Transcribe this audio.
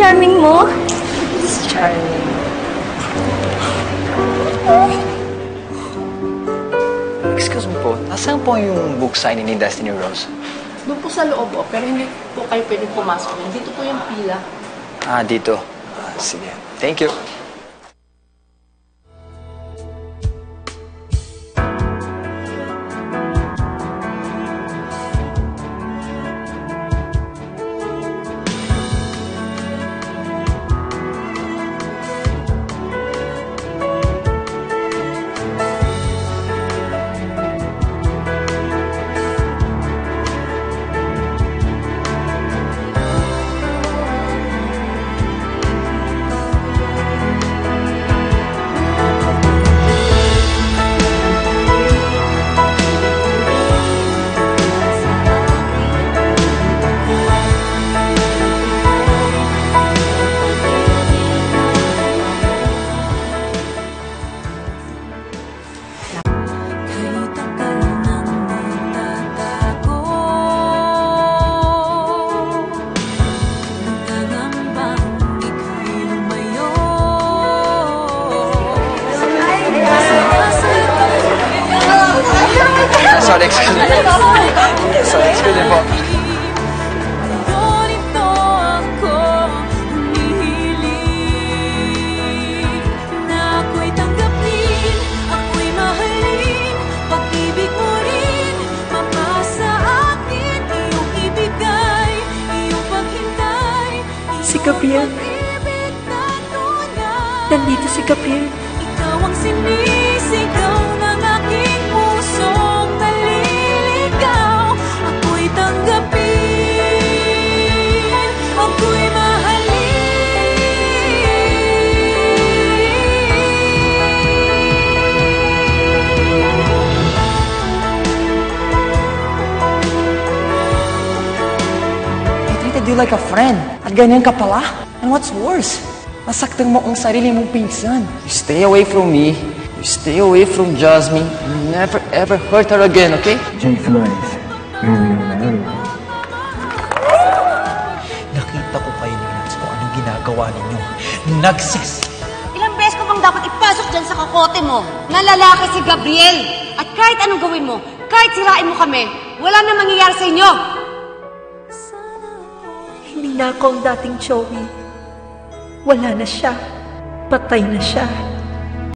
charming mo. Charming. Excuse me po, nasaan po yung book signing ni Destiny Rose? Doon po sa loob, pero hindi po kayo pwedeng pumasok. Dito po yung pila. Ah, dito. Sige. Thank you. Sorry, excuse me. Sorry, excuse me po. Si Gabriel. Nandito si Gabriel. Ikaw ang sinisigaw ng aking pusong naliligaw. Ako'y tanggapin, ako'y mahalin. I treated you like a friend. At ganyan ka pala? And what's worse? Nasaktan mo ang sarili mong pinsan. You stay away from me. You stay away from Jasmine. You never ever hurt her again, okay? Jay Flores, we will marry. Nakita ko kayo ni Nats kung anong ginagawa ninyo. Nagsis! Ilang beses ko bang dapat ipasok dyan sa kakote mo? Na lalaki si Gabriel. At kahit anong gawin mo, kahit sirain mo kami, wala na mangyayari sa inyo. Hindi na ako ang dating Joey. Wala na siya. Patay na siya.